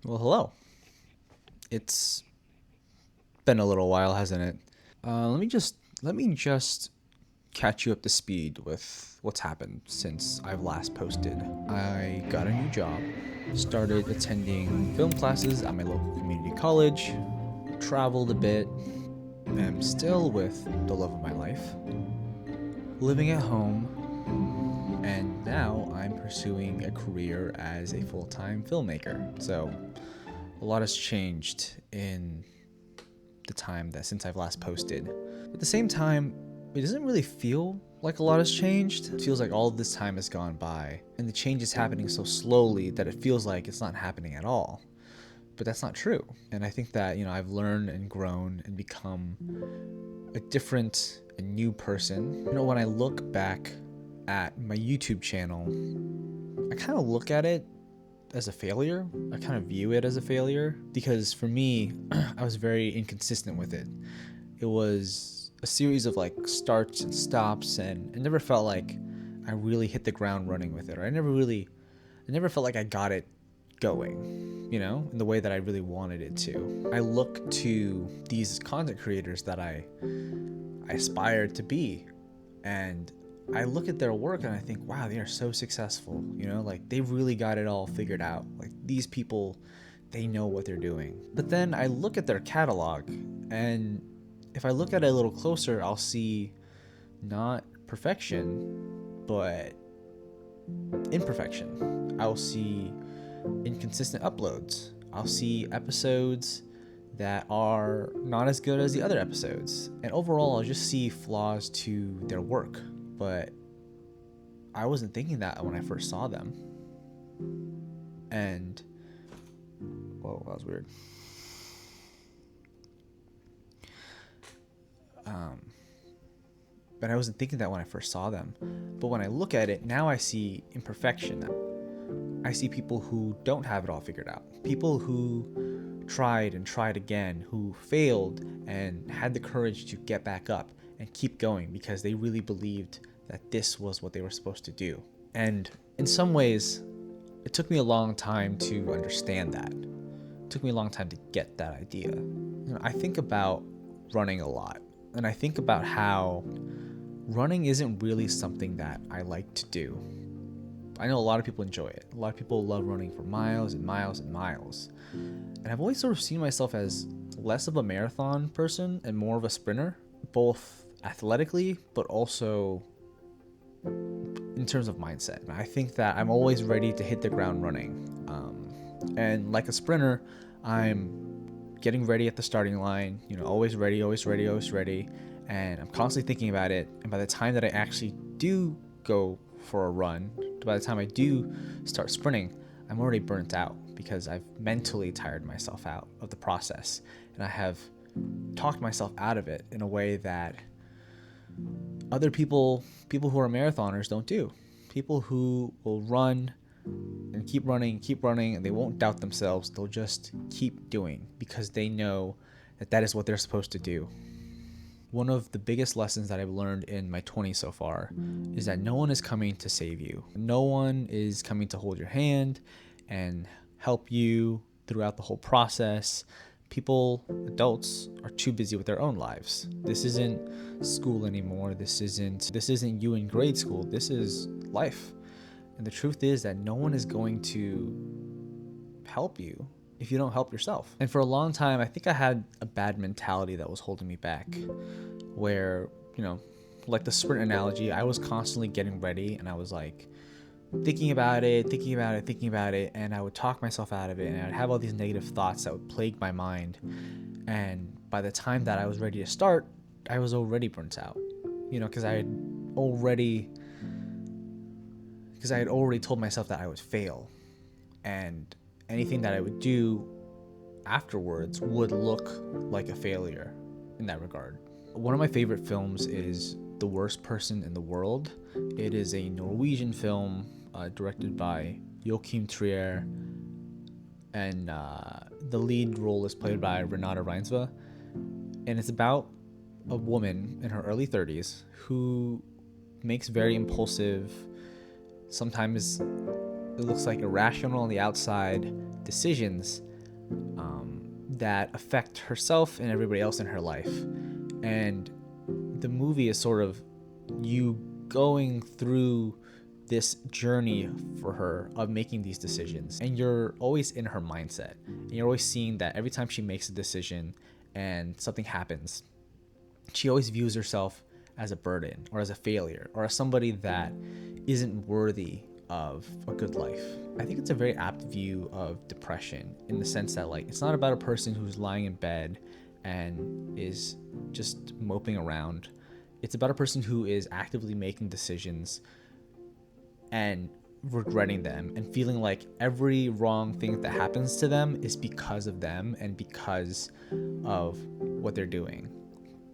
Well, hello. It's been a little while, hasn't it? Let me just catch you up to speed with what's happened since I've last posted. I got a new job, started attending film classes at my local community college, traveled a bit, am still with the love of my life, living at home, and now I'm pursuing a career as a full-time filmmaker. So, a lot has changed in the time that since I've last posted. At the same time, it doesn't really feel like a lot has changed. It feels like all of this time has gone by, and the change is happening so slowly that it feels like it's not happening at all. But that's not true. And I think that, I've learned and grown and become a different, a new person. When I look back at my YouTube channel, I kind of look at it as a failure. I kind of view it as a failure because for me, I was very inconsistent with it. It was a series of like starts and stops, and it never felt like I really hit the ground running with it. Or I never felt like I got it going, in the way that I really wanted it to. I look to these content creators that I aspired to be, and I look at their work and I think, wow, they are so successful. Like they really got it all figured out. Like these people, they know what they're doing. But then I look at their catalog, and if I look at it a little closer, I'll see not perfection, but imperfection. I'll see inconsistent uploads. I'll see episodes that are not as good as the other episodes. And overall, I'll just see flaws to their work. But I wasn't thinking that when I first saw them. And whoa, that was weird. But I wasn't thinking that when I first saw them. But when I look at it, now I see imperfection. I see people who don't have it all figured out. People who tried and tried again, who failed and had the courage to get back up and keep going because they really believed that this was what they were supposed to do. And in some ways, it took me a long time to understand that. It took me a long time to get that idea. I think about running a lot, and I think about how running isn't really something that I like to do. I know a lot of people enjoy it. A lot of people love running for miles and miles and miles. And I've always sort of seen myself as less of a marathon person and more of a sprinter, both athletically, but also in terms of mindset. I think that I'm always ready to hit the ground running. And like a sprinter, I'm getting ready at the starting line, always ready, always ready, always ready. And I'm constantly thinking about it. And by the time that I actually do go for a run, by the time I do start sprinting, I'm already burnt out because I've mentally tired myself out of the process. And I have talked myself out of it in a way that other people who are marathoners don't do. People who will run and keep running, and they won't doubt themselves. They'll just keep doing because they know that that is what they're supposed to do. One of the biggest lessons that I've learned in my 20s so far is that no one is coming to save you. No one is coming to hold your hand and help you throughout the whole process. People, adults, are too busy with their own lives. This isn't school anymore. This isn't you in grade school. This is life. And the truth is that no one is going to help you if you don't help yourself. And for a long time, I think I had a bad mentality that was holding me back, where, like the sprint analogy, I was constantly getting ready and I was like thinking about it, and I would talk myself out of it, and I'd have all these negative thoughts that would plague my mind. And by the time that I was ready to start, I was already burnt out, because I had already told myself that I would fail, and anything that I would do afterwards would look like a failure in that regard. One of my favorite films is The Worst Person in the World. It is a Norwegian film directed by Joachim Trier, and the lead role is played by Renate Reinsve. And it's about a woman in her early 30s who makes very impulsive, sometimes it looks like irrational on the outside, decisions that affect herself and everybody else in her life. And the movie is sort of you going through this journey for her of making these decisions, and you're always in her mindset, and you're always seeing that every time she makes a decision and something happens, she always views herself as a burden or as a failure or as somebody that isn't worthy of a good life. I think it's a very apt view of depression, in the sense that, like, it's not about a person who's lying in bed and is just moping around. It's about a person who is actively making decisions and regretting them and feeling like every wrong thing that happens to them is because of them and because of what they're doing.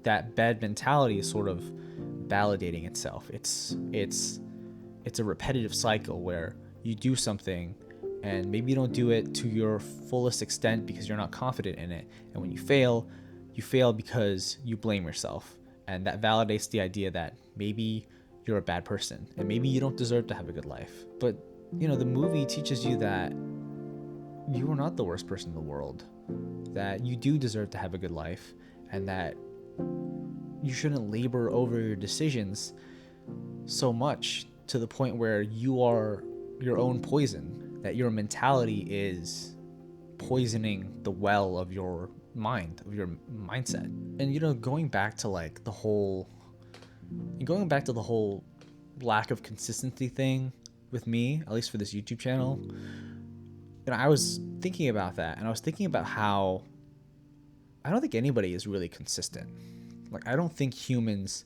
That bad mentality is sort of validating itself. It's a repetitive cycle where you do something and maybe you don't do it to your fullest extent because you're not confident in it. And when you fail because you blame yourself. And that validates the idea that maybe you're a bad person and maybe you don't deserve to have a good life. But, you know, the movie teaches you that you are not the worst person in the world, that you do deserve to have a good life, and that you shouldn't labor over your decisions so much to the point where you are your own poison, that your mentality is poisoning the well of your mind, of your mindset. And, you know, going back to the whole lack of consistency thing with me, at least for this YouTube channel, you know, I was thinking about that, and I was thinking about how I don't think anybody is really consistent. Like, I don't think humans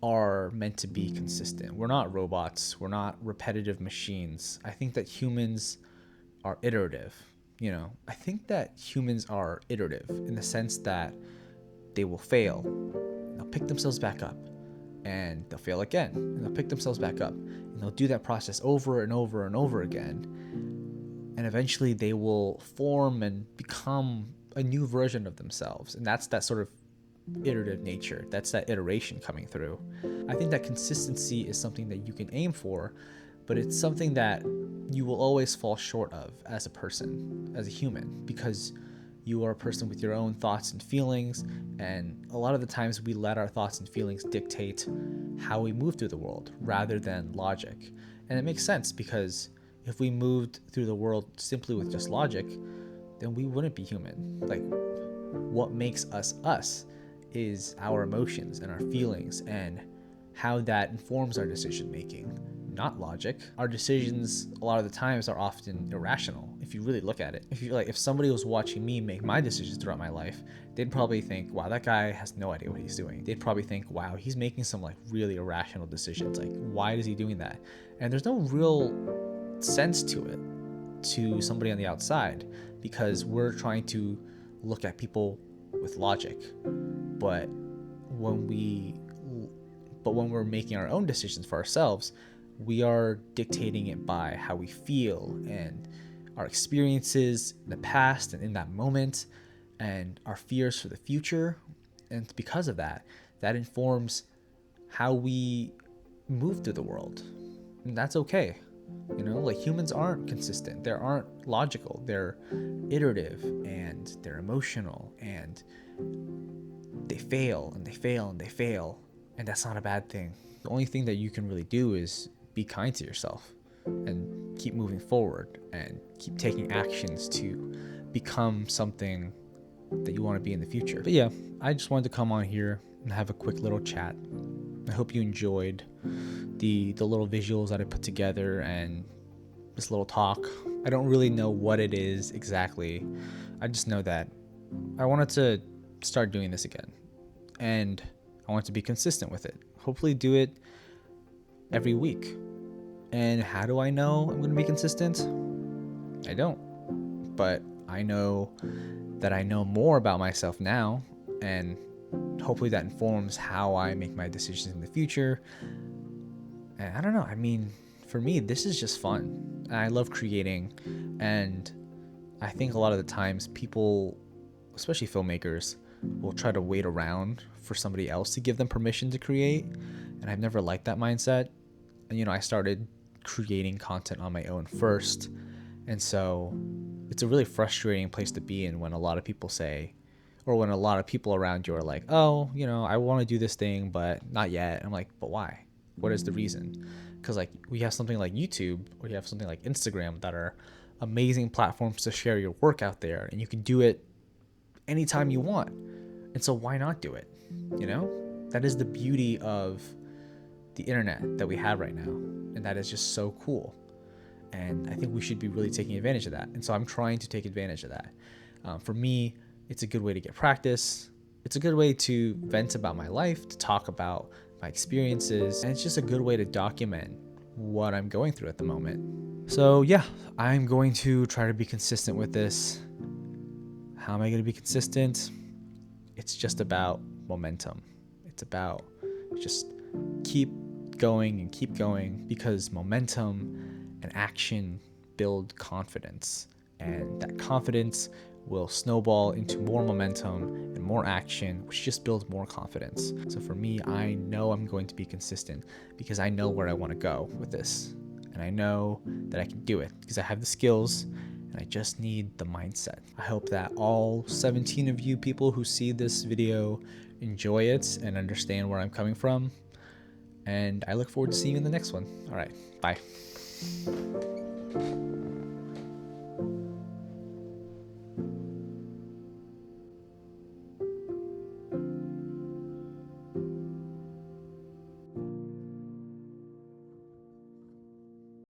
are meant to be consistent. We're not robots. We're not repetitive machines. I think that humans are iterative. You know, I think that humans are iterative in the sense that they will fail, they'll pick themselves back up, and they'll fail again, and they'll pick themselves back up, and they'll do that process over and over and over again. And eventually they will form and become a new version of themselves. And that's that sort of iterative nature. That's that iteration coming through. I think that consistency is something that you can aim for, but it's something that you will always fall short of as a person, as a human, because you are a person with your own thoughts and feelings, and a lot of the times we let our thoughts and feelings dictate how we move through the world rather than logic. And it makes sense, because if we moved through the world simply with just logic, then we wouldn't be human. Like, what makes us us is our emotions and our feelings and how that informs our decision making, not logic. Our decisions a lot of the times are often irrational if you really look at it. If somebody was watching me make my decisions throughout my life, they'd probably think, wow, that guy has no idea what he's doing. They'd probably think, wow, he's making some really irrational decisions. Like, why is he doing that? And there's no real sense to it to somebody on the outside, because we're trying to look at people with logic. But when we're making our own decisions for ourselves, we are dictating it by how we feel and our experiences in the past and in that moment and our fears for the future. And because of that, that informs how we move through the world. And that's okay. You know, like, humans aren't consistent. They aren't logical. They're iterative, and they're emotional, and they fail and they fail and they fail. And that's not a bad thing. The only thing that you can really do is be kind to yourself and keep moving forward and keep taking actions to become something that you want to be in the future. But yeah, I just wanted to come on here and have a quick little chat. I hope you enjoyed the little visuals that I put together and this little talk. I don't really know what it is exactly. I just know that I wanted to start doing this again, and I want to be consistent with it. Hopefully do it every week. And how do I know I'm going to be consistent? I don't. But I know that I know more about myself now, and hopefully that informs how I make my decisions in the future. And I don't know. I mean, for me, this is just fun. I love creating, and I think a lot of the times people, especially filmmakers, will try to wait around for somebody else to give them permission to create. And I've never liked that mindset. And, you know, I started creating content on my own first. And so it's a really frustrating place to be in when a lot of people say, or when a lot of people around you are like, oh, you know, I want to do this thing, but not yet. And I'm like, but why? What is the reason? Because like we have something like YouTube or you have something like Instagram that are amazing platforms to share your work out there, and you can do it anytime you want. And so why not do it? You know, that is the beauty of the internet that we have right now, and that is just so cool. And I think we should be really taking advantage of that. And so I'm trying to take advantage of that. For me, it's a good way to get practice. It's a good way to vent about my life, to talk about my experiences, and it's just a good way to document what I'm going through at the moment. So yeah, I'm going to try to be consistent with this. How am I going to be consistent? It's just about momentum. It's about just keep going, because momentum and action build confidence, and that confidence will snowball into more momentum and more action, which just builds more confidence. So for me, I know I'm going to be consistent because I know where I want to go with this, and I know that I can do it because I have the skills and I just need the mindset. I hope that all 17 of you people who see this video enjoy it and understand where I'm coming from. And I look forward to seeing you in the next one. All right, bye.